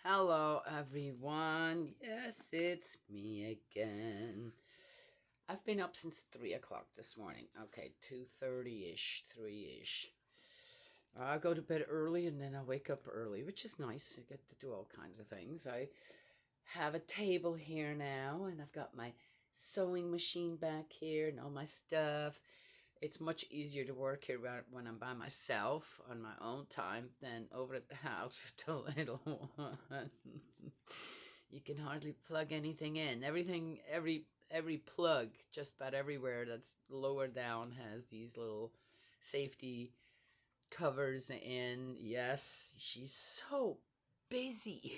Hello, everyone. Yes, it's me again. I've been up since 3 o'clock this morning. Okay, 2:30-ish, 3-ish. I go to bed early and then I wake up early, which is nice. I get to do all kinds of things. I have a table here now, and I've got my sewing machine back here and all my stuff. It's much easier to work here when I'm by myself on my own time than over at the house with the little one. You can hardly plug anything in. Every plug just about everywhere that's lower down has these little safety covers in. Yes, she's so busy.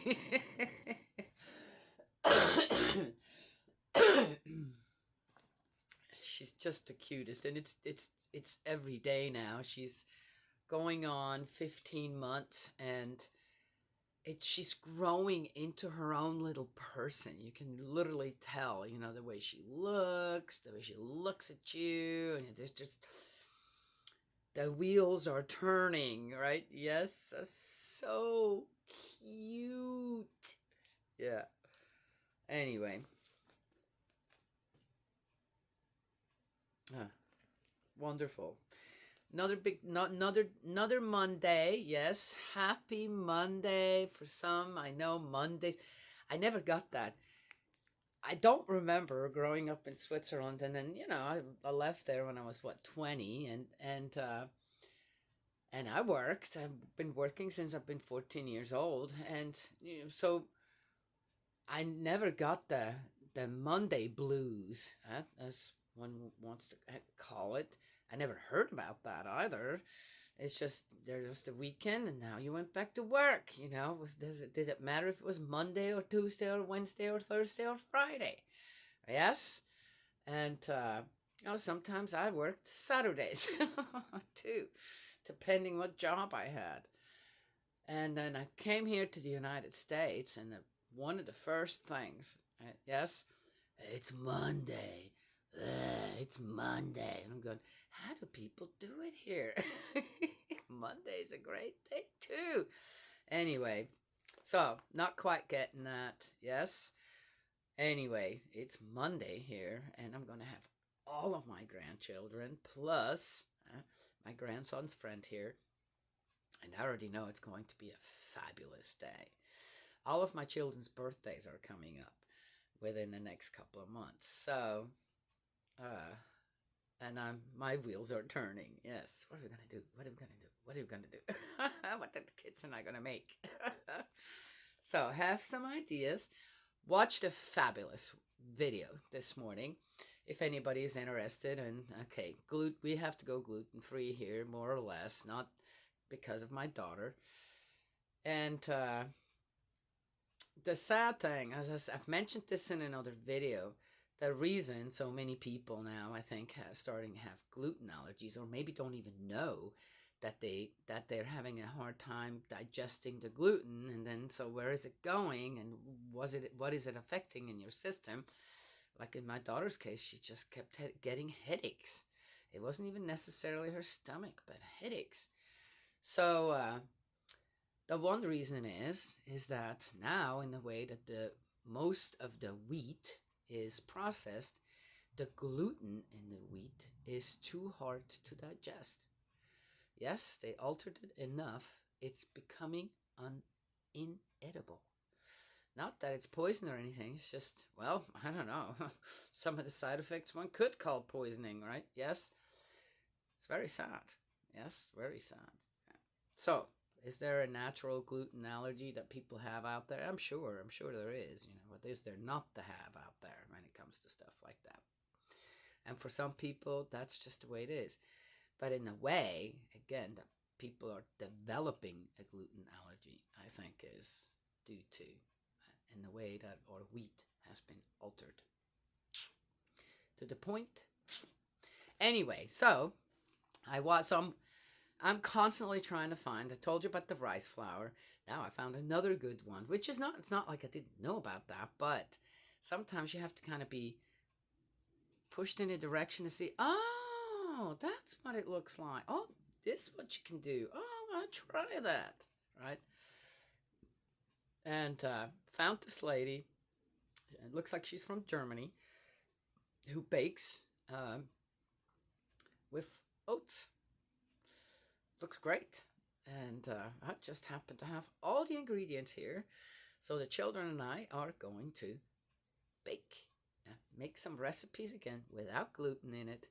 She's just the cutest, and it's every day now. She's going on 15 months, and she's growing into her own little person. You can literally tell, the way she looks, at you, and it's just the wheels are turning, right? Yes, so cute. Yeah. Anyway, wonderful. Another Monday. Yes, happy Monday for some. I know Mondays. I never got that. I don't remember growing up in Switzerland, and then I left there when I was 20, and I worked. I've been working since I've been 14 years old, and so I never got the Monday blues, as one wants to call it. I never heard about that either. It's just there was the weekend, and now you went back to work. Did it matter if it was Monday or Tuesday or Wednesday or Thursday or Friday? Yes, and sometimes I worked Saturdays too, depending what job I had. And then I came here to the United States, and one of the first things, yes, it's Monday. It's Monday. And I'm going, how do people do it here? Monday's a great day too. Anyway, so not quite getting that. Yes. Anyway, it's Monday here, and I'm going to have all of my grandchildren plus my grandson's friend here. And I already know it's going to be a fabulous day. All of my children's birthdays are coming up within the next couple of months. So, and my wheels are turning. Yes. What are we gonna do? What are we gonna do? What are we gonna do? What are the kids and I gonna make? So have some ideas. Watched a fabulous video this morning. If anybody is interested, and okay, we have to go gluten free here, more or less, not because of my daughter. And the sad thing, as I've mentioned this in another video, the reason so many people now, I think, starting to have gluten allergies, or maybe don't even know that they're having a hard time digesting the gluten, and then so where is it going, and what is it affecting in your system? Like in my daughter's case, she just kept getting headaches. It wasn't even necessarily her stomach, but headaches. So the one reason is that now, in the way that the most of the wheat is processed, the gluten in the wheat is too hard to digest. Yes, they altered it enough. It's becoming inedible. Not that it's poison or anything. It's just, well, I don't know. Some of the side effects one could call poisoning, right? Yes. It's very sad. Yes, very sad. So, is there a natural gluten allergy that people have out there? I'm sure there is. What is there not to have out there when it comes to stuff like that? And for some people, that's just the way it is. But in a way, again, that people are developing a gluten allergy, I think, is due to in the way that our wheat has been altered to the point. Anyway, so I'm constantly trying to find. I told you about the rice flour. Now I found another good one, which is not. It's not like I didn't know about that, but sometimes you have to kind of be pushed in a direction to see. Oh, that's what it looks like. Oh, this is what you can do. Oh, I want to try that, right? and found this lady. It looks like she's from Germany, who bakes with oats. Looks great. And I just happen to have all the ingredients here. So the children and I are going to bake. Make some recipes again without gluten in it.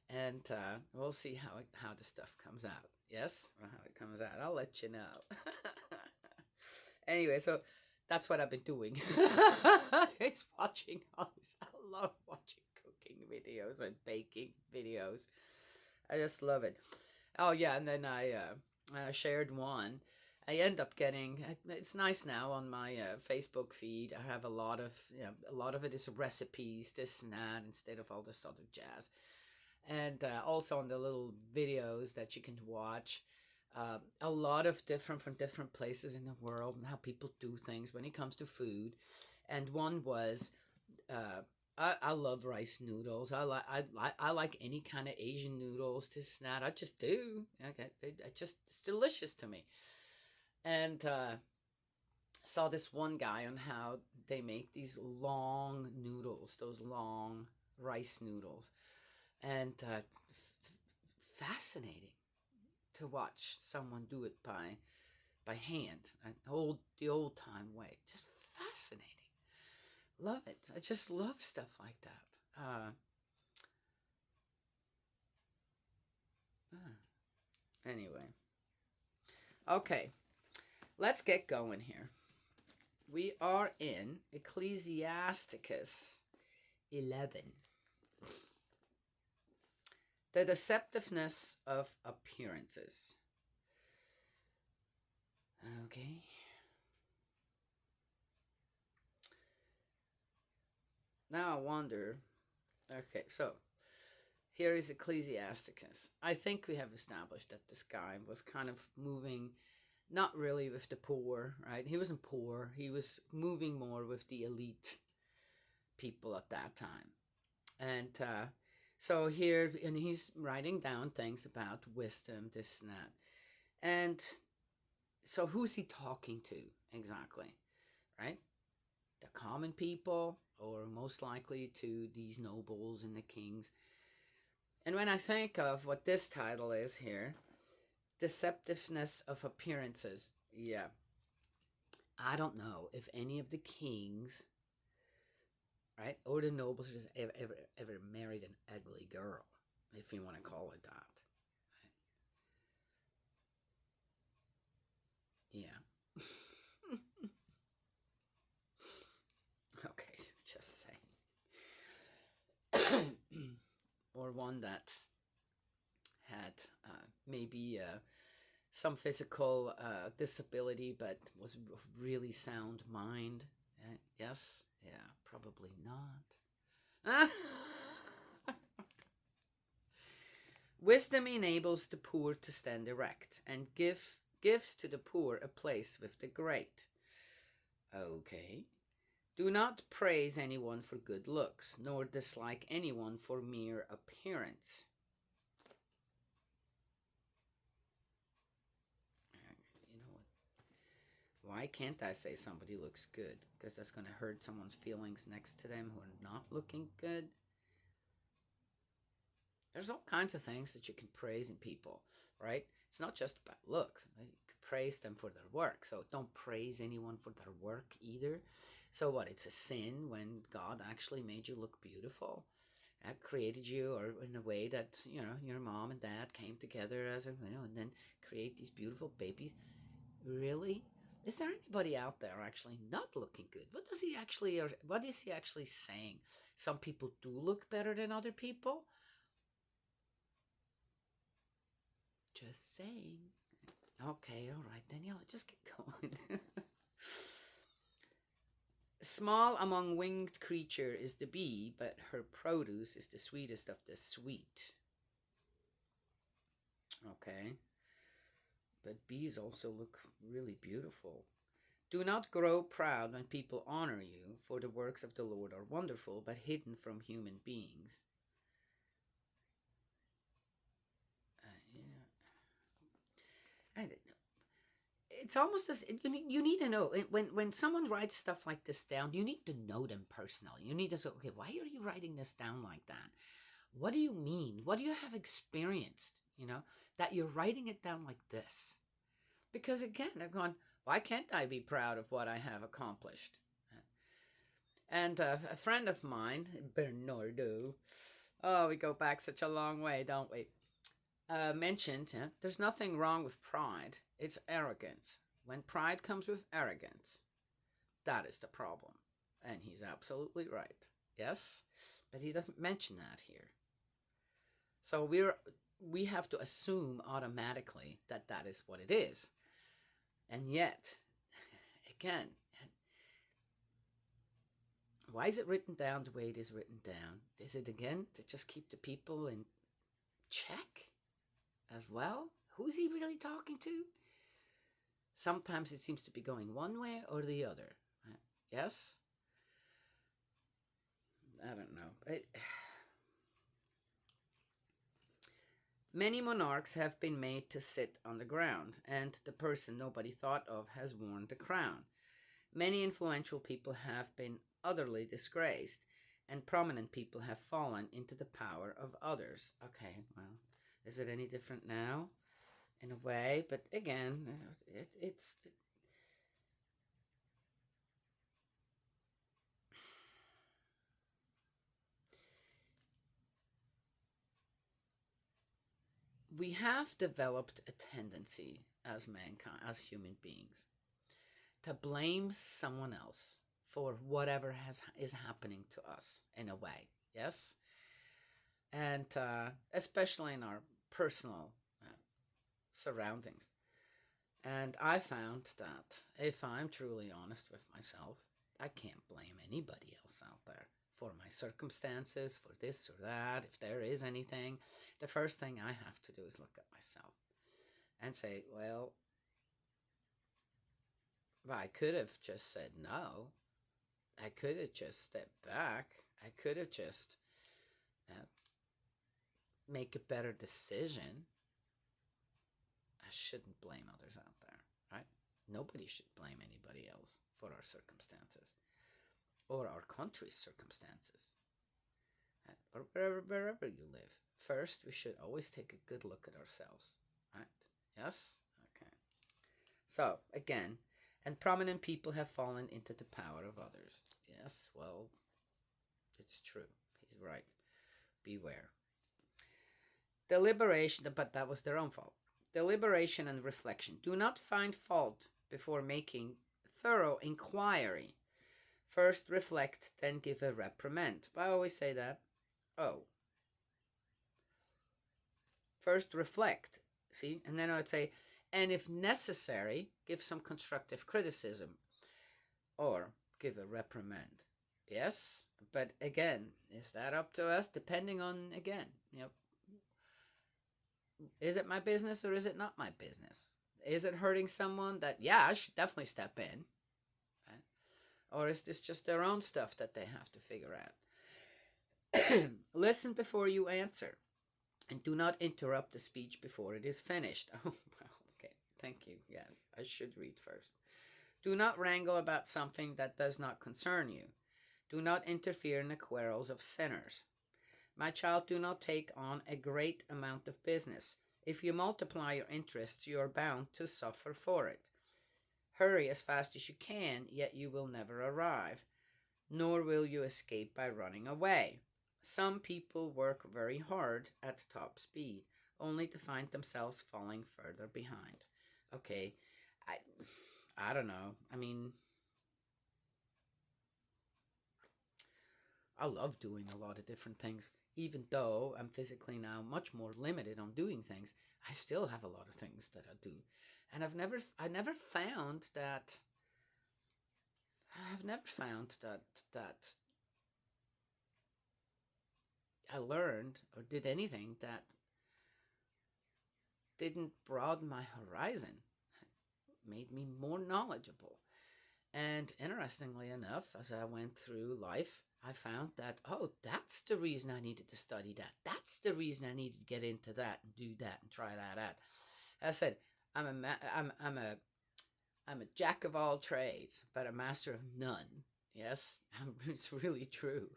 And we'll see how the stuff comes out. Yes? How it comes out. I'll let you know. Anyway, so that's what I've been doing. It's watching all this. I love watching cooking videos and baking videos. I just love it. Oh yeah, and then I shared one. I end up getting. It's nice now on my Facebook feed. I have a lot of a lot of it is recipes, this and that, instead of all this other jazz. And also on the little videos that you can watch, a lot of different from different places in the world and how people do things when it comes to food. And one was I love rice noodles. I like any kind of Asian noodles. This and that. I just do. Okay, it's delicious to me. And saw this one guy on how they make these long noodles, those long rice noodles, and fascinating to watch someone do it by hand, and the old time way. Just fascinating. Love it. I just love stuff like that. Anyway, okay, let's get going here. We are in Ecclesiasticus 11. The deceptiveness of appearances. Okay. Now I wonder. Okay, so here is Ecclesiasticus. I think we have established that this guy was kind of moving, not really with the poor, right? He wasn't poor. He was moving more with the elite people at that time. And so here, and he's writing down things about wisdom, this and that. And so who's he talking to exactly, right? The common people, or most likely to these nobles and the kings. And when I think of what this title is here, deceptiveness of appearances, yeah, I don't know if any of the kings, right, or the nobles ever married an ugly girl, if you want to call it that. Right? Yeah. Okay, just saying. Or one that had maybe some physical disability, but was really sound mind. Yes, yeah, probably not. Wisdom enables the poor to stand erect, and gives to the poor a place with the great. Okay. Do not praise anyone for good looks, nor dislike anyone for mere appearance. You know what? Why can't I say somebody looks good? Because that's going to hurt someone's feelings next to them who are not looking good. There's all kinds of things that you can praise in people, right? It's not just about looks. Right? You can praise them for their work. So don't praise anyone for their work either. So what? It's a sin when God actually made you look beautiful, created you, or in a way that your mom and dad came together as and then create these beautiful babies. Really? Is there anybody out there actually not looking good? What is he actually saying? Some people do look better than other people. Just saying. Okay, all right, Daniela, just get going. Small among winged creature is the bee, but her produce is the sweetest of the sweet. Okay. But bees also look really beautiful. Do not grow proud when people honor you, for the works of the Lord are wonderful, but hidden from human beings. Yeah. I don't know. it's almost as you need to know when someone writes stuff like this down. You need to know them personally. You need to say, okay, why are you writing this down like that? What do you mean? What do you have experienced? That you're writing it down like this. Because again, they're going, why can't I be proud of what I have accomplished? And a friend of mine, Bernardo, oh, we go back such a long way, don't we? Mentioned, there's nothing wrong with pride. It's arrogance. When pride comes with arrogance, that is the problem. And he's absolutely right. Yes, but he doesn't mention that here. So we have to assume automatically that that is what it is. And yet, again, why is it written down the way it is written down? Is it again to just keep the people in check as well? Who's he really talking to? Sometimes it seems to be going one way or the other. Yes? I don't know. Many monarchs have been made to sit on the ground, and the person nobody thought of has worn the crown. Many influential people have been utterly disgraced, and prominent people have fallen into the power of others. Okay, well, is it any different now? In a way, but again, it's we have developed a tendency as mankind, as human beings, to blame someone else for whatever is happening to us in a way. Yes, and especially in our personal surroundings. And I found that if I'm truly honest with myself, I can't blame anybody else out there for my circumstances, for this or that. If there is anything, the first thing I have to do is look at myself and say, well, I could have just said no. I could have just stepped back. I could have just make a better decision. I shouldn't blame others out there, right? Nobody should blame anybody else for our circumstances or our country's circumstances, right? Or wherever you live. First, we should always take a good look at ourselves, right? Yes? Okay. So, again, and prominent people have fallen into the power of others. Yes, well, it's true. He's right. Beware. Deliberation, but that was their own fault. Deliberation and reflection. Do not find fault before making thorough inquiry. First reflect, then give a reprimand. I always say that. Oh. First reflect. See? And then I would say, and if necessary, give some constructive criticism. Or give a reprimand. Yes? But again, is that up to us? Depending on, again, is it my business or is it not my business? Is it hurting someone that, yeah, I should definitely step in? Right? Or is this just their own stuff that they have to figure out? Listen before you answer. And do not interrupt the speech before it is finished. Oh, well, okay. Thank you. Yes, I should read first. Do not wrangle about something that does not concern you. Do not interfere in the quarrels of sinners. My child, do not take on a great amount of business. If you multiply your interests, you are bound to suffer for it. Hurry as fast as you can, yet you will never arrive, nor will you escape by running away. Some people work very hard at top speed, only to find themselves falling further behind. Okay, I don't know. I mean, I love doing a lot of different things. Even though I'm physically now much more limited on doing things, I still have a lot of things that I do. And I never found that I learned or did anything that didn't broaden my horizon, made me more knowledgeable. And interestingly enough, as I went through life, I found that, oh, that's the reason I needed to study that. That's the reason I needed to get into that and do that and try that out. As I said, I'm a I'm a jack of all trades, but a master of none. Yes, it's really true.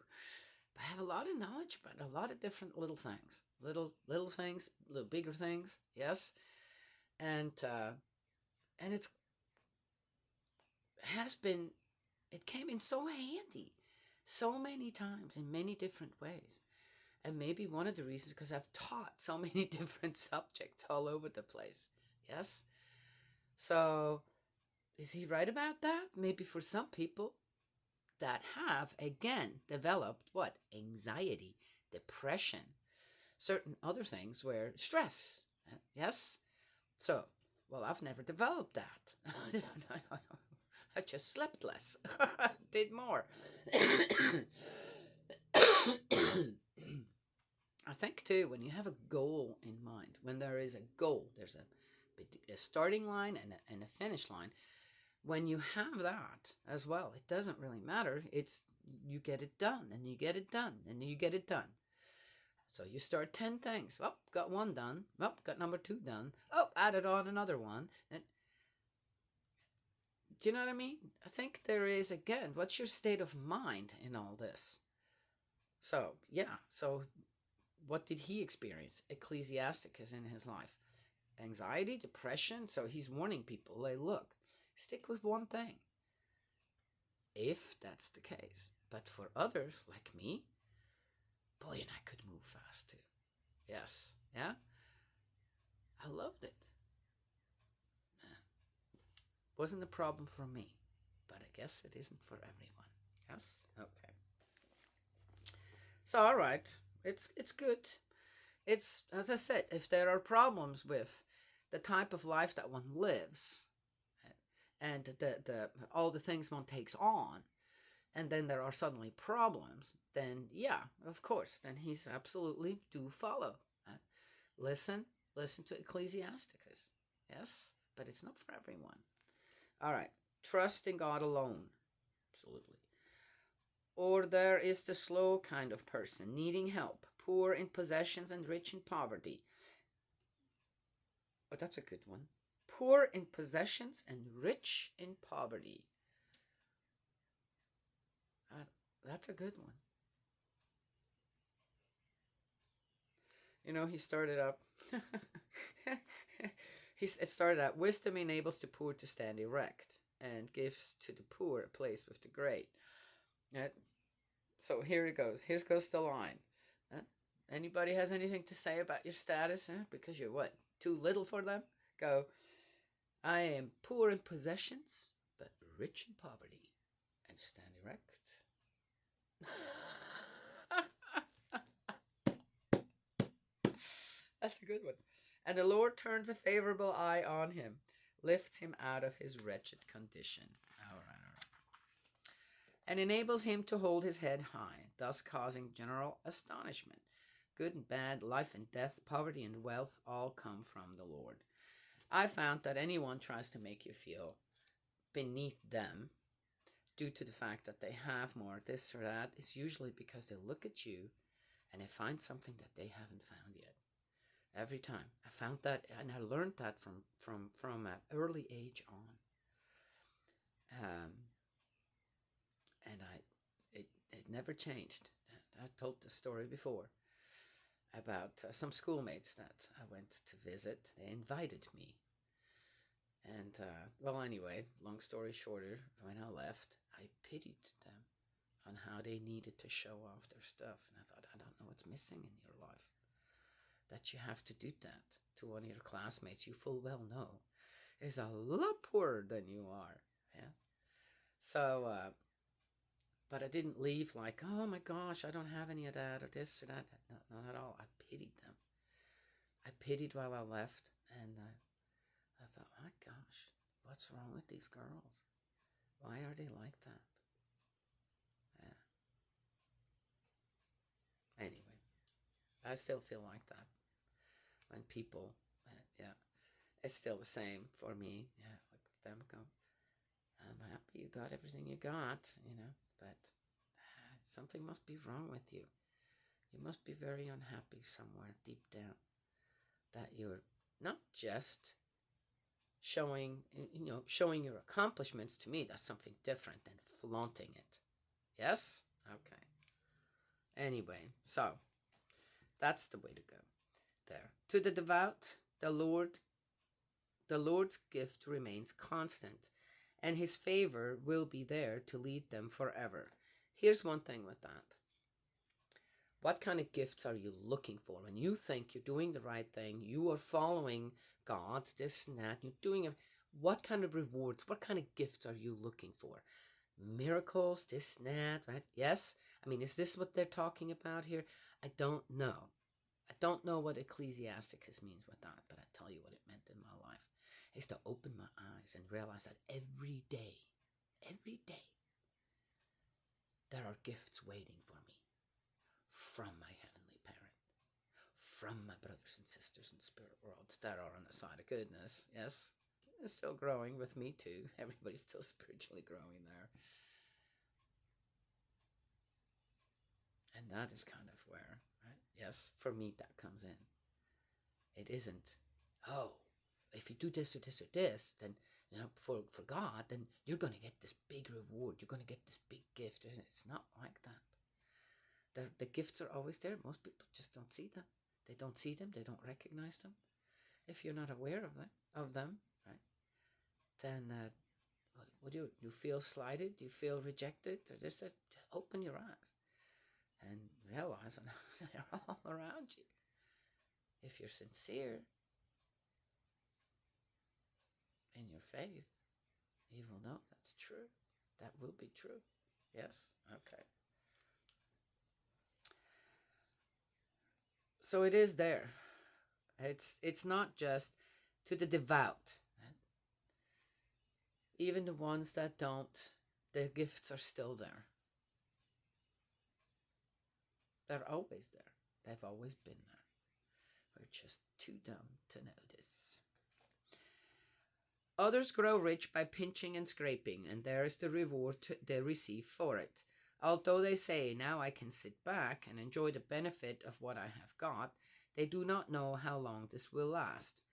But I have a lot of knowledge about a lot of different little things, little things, little bigger things. Yes, and it's has been it came in so handy, so many times in many different ways. And maybe one of the reasons because I've taught so many different subjects all over the place. Yes, so is he right about that? Maybe for some people that have, again, developed what? Anxiety, depression, certain other things where stress. Yes? So, well, I've never developed that. I just slept less, did more. I think, too, when you have a goal in mind, when there is a goal, there's a starting line and a finish line. When you have that as well, it doesn't really matter. It's you get it done, and you get it done, and you get it done. So you start 10 things. Well, got one done. Well, got number 2 done. Oh, added on another one. And do you know what I mean? I think there is, again, what's your state of mind in all this? So, yeah. So what did he experience? Ecclesiasticus in his life. Anxiety, depression. So he's warning people, hey, look, stick with one thing. If that's the case. But for others, like me, boy, and I could move fast too. Yes. Yeah? I loved it. Wasn't a problem for me. But I guess it isn't for everyone. Yes? Okay. So, alright. It's good. It's, as I said, if there are problems with the type of life that one lives, and the all the things one takes on, and then there are suddenly problems, then yeah, of course, then he's absolutely do follow. Listen to Ecclesiasticus. Yes, but it's not for everyone. All right, trust in God alone. Absolutely. Or there is the slow kind of person, needing help, poor in possessions and rich in poverty. Oh, that's a good one. Poor in possessions and rich in poverty. That's a good one. You know, he started up. It started out, wisdom enables the poor to stand erect and gives to the poor a place with the great. So here it goes. Here goes the line. Anybody has anything to say about your status? Because you're what? Too little for them? Go. I am poor in possessions, but rich in poverty, and stand erect. That's a good one. And the Lord turns a favorable eye on him, lifts him out of his wretched condition. All right. And enables him to hold his head high, thus causing general astonishment. Good and bad, life and death, poverty and wealth all come from the Lord. I found that anyone tries to make you feel beneath them due to the fact that they have more this or that is usually because they look at you and they find something that they haven't found yet. Every time. I found that, and I learned that from an early age on. And it never changed. I told the story before about some schoolmates that I went to visit. They invited me. And, well, anyway, long story shorter, when I left, I pitied them on how they needed to show off their stuff. And I thought, I don't know what's missing in your life, that you have to do that to one of your classmates you full well know is a lot poorer than you are. Yeah. So, but I didn't leave like, oh my gosh, I don't have any of that or this or that. Not at all. I pitied them. I pitied while I left, and I thought, my gosh, what's wrong with these girls? Why are they like that? Yeah. Anyway, I still feel like that when people, yeah, it's still the same for me. Yeah, like them go, I'm happy you got everything you got, but something must be wrong with you. You must be very unhappy somewhere deep down that you're not just showing your accomplishments, to me, that's something different than flaunting it. Yes? Okay. Anyway, so that's the way to go there. To the devout, the Lord's gift remains constant, and his favor will be there to lead them forever. Here's one thing with that. What kind of gifts are you looking for? When you think you're doing the right thing, you are following God, this and that, you're doing it. What kind of rewards, what kind of gifts are you looking for? Miracles, this and that, right? Yes? I mean, is this what they're talking about here? I don't know. I don't know what Ecclesiasticus means with that, but I tell you what it meant in my life. Is to open my eyes and realize that every day, there are gifts waiting for me from my heavenly parent, from my brothers and sisters in spirit worlds that are on the side of goodness. Yes, it's still growing with me too. Everybody's still spiritually growing there. And that is kind of where, right? Yes, for me that comes in. It isn't, oh, if you do this or this or this, then for God, then you're going to get this big reward. You're going to get this big gift. It's not like that. The gifts are always there. Most people just don't see them. They don't see them. They don't recognize them. If you're not aware of them, right? Then what do you feel slighted? Do you feel rejected? Or just open your eyes and realize they're all around you. If you're sincere in your faith, you will know that's true. That will be true. Yes? Okay. So it is there. It's not just to the devout. Even the ones that don't, the gifts are still there. They're always there. They've always been there. We're just too dumb to notice. Others grow rich by pinching and scraping, and there is the reward they receive for it. Although they say, now I can sit back and enjoy the benefit of what I have got, they do not know how long this will last.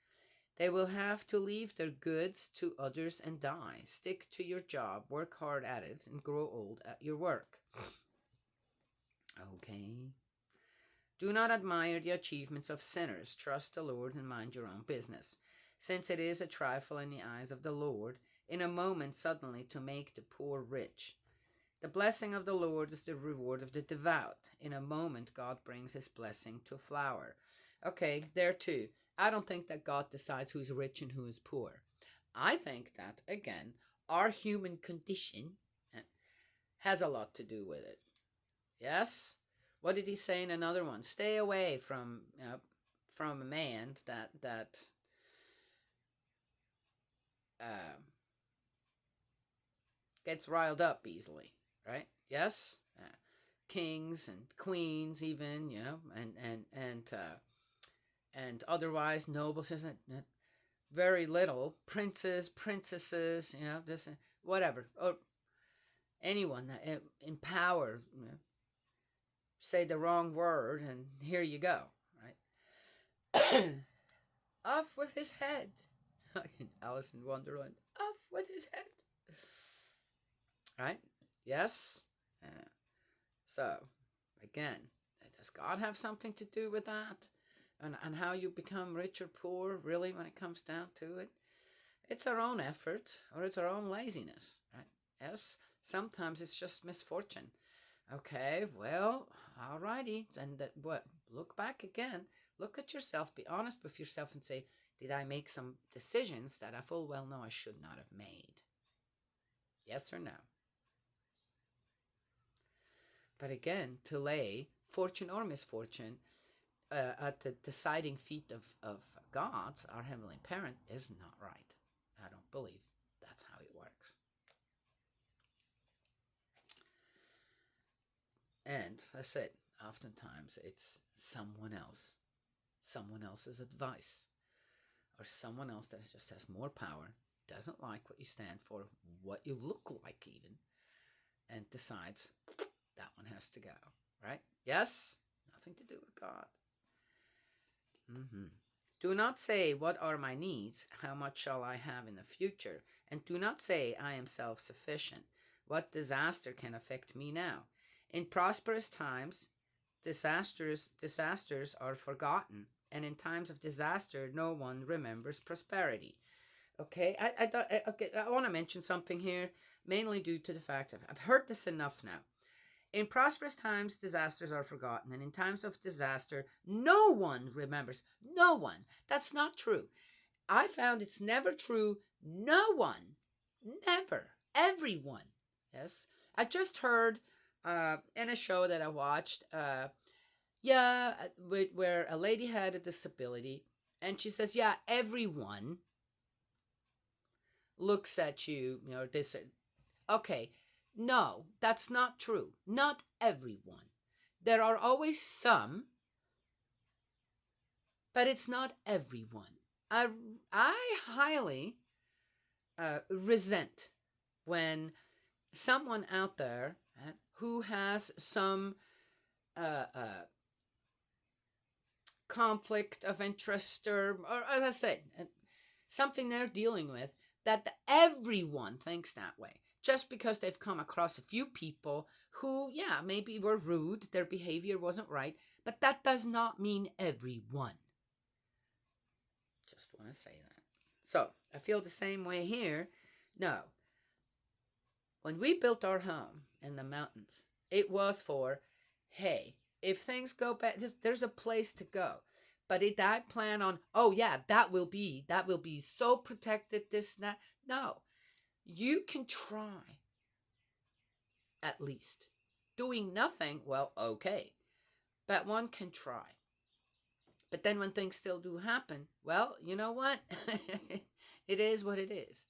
They will have to leave their goods to others and die. Stick to your job, work hard at it, and grow old at your work. Okay. Do not admire the achievements of sinners. Trust the Lord and mind your own business. Since it is a trifle in the eyes of the Lord, in a moment suddenly to make the poor rich. The blessing of the Lord is the reward of the devout. In a moment God brings his blessing to flower. Okay, there too. I don't think that God decides who's rich and who is poor. I think that, again, our human condition has a lot to do with it. Yes? What did he say in another one? Stay away from a man that gets riled up easily, right? Yes? Kings and queens even, and otherwise nobles, isn't it? Very little. Princes, princesses, this, whatever. Or anyone that in power, say the wrong word and here you go, right? Off with his head. Alice in Wonderland. Off with his head. Right? Yes? So, again, does God have something to do with that? And how you become rich or poor, really, when it comes down to it? It's our own effort, or it's our own laziness, right? Yes? Sometimes it's just misfortune. Okay, well, alrighty. Then what? Look back again. Look at yourself. Be honest with yourself and say, did I make some decisions that I full well know I should not have made? Yes or no? But again, to lay fortune or misfortune at the deciding feet of God's, our Heavenly Parent, is not right. I don't believe that's how it works. And that's it. Oftentimes it's someone else's advice, or someone else that just has more power, doesn't like what you stand for, what you look like even, and decides that one has to go, right? Yes? Nothing to do with God. Do not say, what are my needs? How much shall I have in the future? And do not say, I am self-sufficient. What disaster can affect me now? In prosperous times, disasters are forgotten, and in times of disaster, no one remembers prosperity. Okay, I want to mention something here, mainly due to the fact that I've heard this enough now. In prosperous times, disasters are forgotten, and in times of disaster, no one remembers. No one. That's not true. I found it's never true. No one. Never. Everyone. Yes. I just heard in a show that I watched, where a lady had a disability, and she says, yeah, everyone looks at you, this. Okay, no, that's not true. Not everyone. There are always some, but it's not everyone. I highly resent when someone out there who has some conflict of interest, or as I said, something they're dealing with, that everyone thinks that way. Just because they've come across a few people who, yeah, maybe were rude, their behavior wasn't right, but that does not mean everyone. Just want to say that. So, I feel the same way here. No. When we built our home in the mountains, it was for, hey, if things go bad, there's a place to go. But did I plan on, oh yeah, that will be so protected, this, that? No. You can try, at least. Doing nothing, well, okay. But one can try. But then when things still do happen, well, you know what? It is what it is.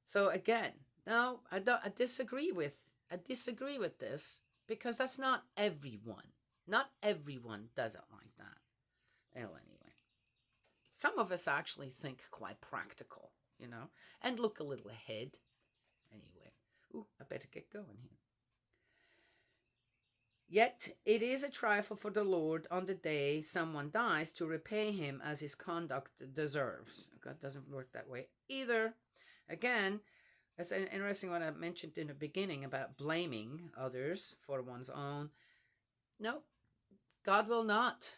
So again, no, I disagree with this, because that's not everyone. Not everyone does it like that. Well, anyway. Some of us actually think quite practical, and look a little ahead. Anyway, I better get going here. Yet it is a trifle for the Lord on the day someone dies to repay him as his conduct deserves. God doesn't work that way either. Again, it's interesting what I mentioned in the beginning about blaming others for one's own. No, God will not.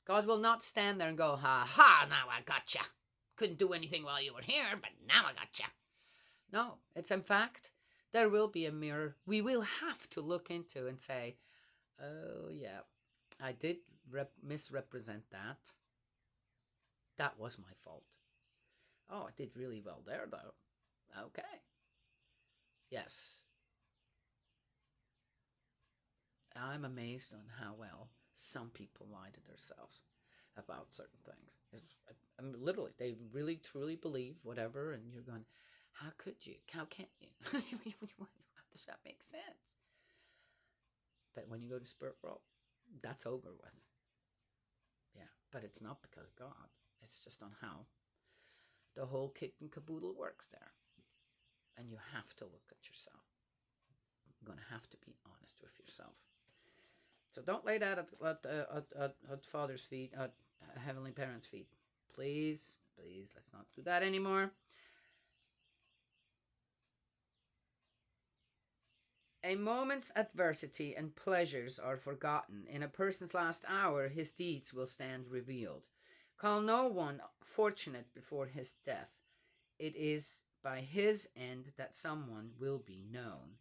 God will not stand there and go, ha ha, now I gotcha. Couldn't do anything while you were here, but now I gotcha. No, it's in fact, there will be a mirror we will have to look into and say, oh yeah, I did misrepresent that. That was my fault. Oh, I did really well there, though. Okay. Yes. I'm amazed on how well some people lie to themselves about certain things. Literally, they really truly believe whatever, and you're going, how could you? How can't you? How does that make sense? But when you go to spirit world, that's over with. Yeah, but it's not because of God. It's just on how the whole kit and caboodle works there. And you have to look at yourself. You're going to have to be honest with yourself. So don't lay that at Father's feet, at Heavenly Parents' feet. Please, let's not do that anymore. A moment's adversity and pleasures are forgotten. In a person's last hour, his deeds will stand revealed. Call no one fortunate before his death. It is by his end that someone will be known.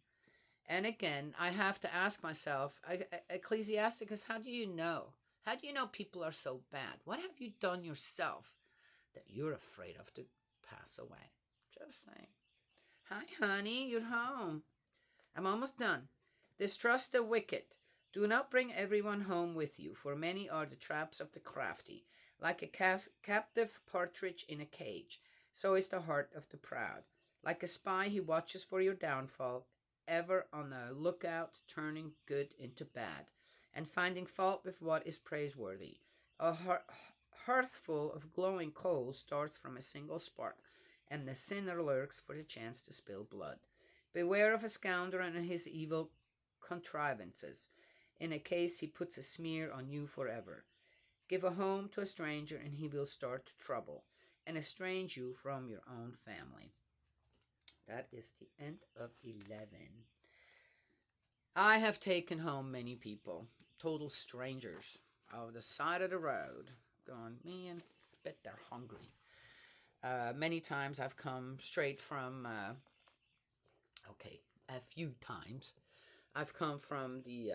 And again, I have to ask myself, Ecclesiasticus, how do you know? How do you know people are so bad? What have you done yourself that you're afraid of to pass away? Just saying. Hi, honey, you're home. I'm almost done. Distrust the wicked. Do not bring everyone home with you, for many are the traps of the crafty. Like a captive partridge in a cage, so is the heart of the proud. Like a spy, he watches for your downfall, ever on the lookout, turning good into bad, and finding fault with what is praiseworthy. A hearth full of glowing coals starts from a single spark, and the sinner lurks for the chance to spill blood. Beware of a scoundrel and his evil contrivances. In a case, he puts a smear on you forever. Give a home to a stranger, and he will start trouble and estrange you from your own family. That is the end of 11. I have taken home many people, total strangers, off the side of the road, going, man, I bet they're hungry. Many times I've come straight from, a few times I've come from the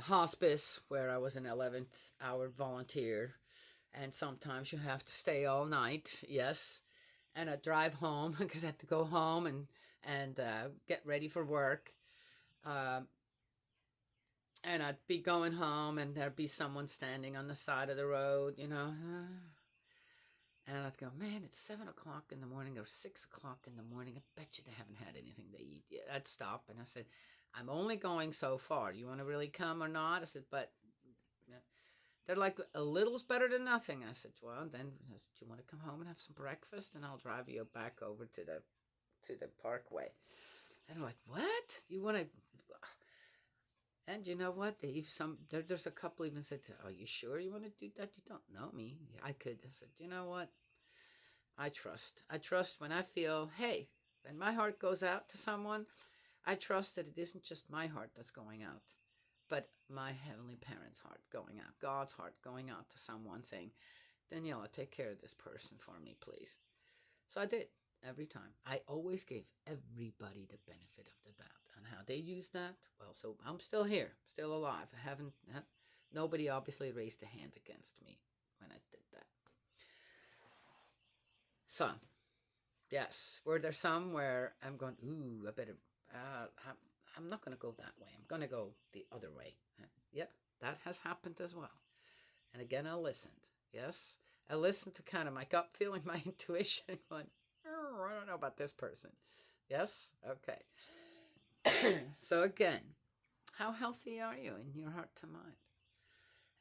hospice where I was an 11th hour volunteer, and sometimes you have to stay all night, yes, and I drive home because I have to go home and get ready for work. Uh, and I'd be going home, and there'd be someone standing on the side of the road, and I'd go, man, it's 7 o'clock in the morning or 6 o'clock in the morning. I bet you they haven't had anything to eat yet. I'd stop, and I said, I'm only going so far. You want to really come or not? I said, but they're like, a little's better than nothing. I said, well, then do you want to come home and have some breakfast, and I'll drive you back over to the parkway. And they're like, what? You want to? And you know what? There's a couple even said, are you sure you want to do that? You don't know me. I could. I said, you know what? I trust. I trust when I feel, hey, when my heart goes out to someone, I trust that it isn't just my heart that's going out, but my Heavenly Parent's heart going out, God's heart going out to someone saying, Daniela, take care of this person for me, please. So I did every time. I always gave everybody the benefit of the doubt. And how they used that, well, so I'm still here, still alive. Nobody obviously raised a hand against me when I did that. So, yes, were there some where I'm going, ooh, I better, I'm not going to go that way. I'm going to go the other way. Yep, that has happened as well. And again, I listened. Yes, I listened to kind of my gut feeling, my intuition, going, I don't know about this person. Yes, okay. So again, how healthy are you in your heart to mind?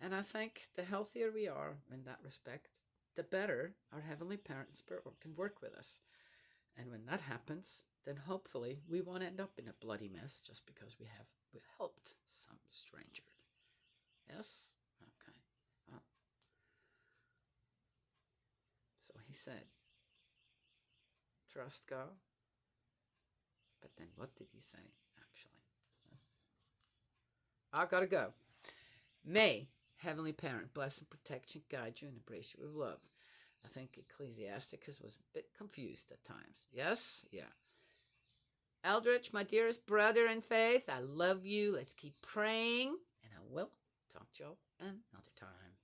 And I think the healthier we are in that respect, the better our Heavenly Parent and Spirit can work with us. And when that happens, then hopefully we won't end up in a bloody mess just because we helped some stranger. Yes? Okay. Well, so he said, trust God. But then what did he say, actually? I gotta go. May Heavenly Parent bless and protect you, guide you, and embrace you with love. I think Ecclesiasticus was a bit confused at times. Yes? Yeah. Eldridge, my dearest brother in faith, I love you. Let's keep praying, and I will talk to y'all another time.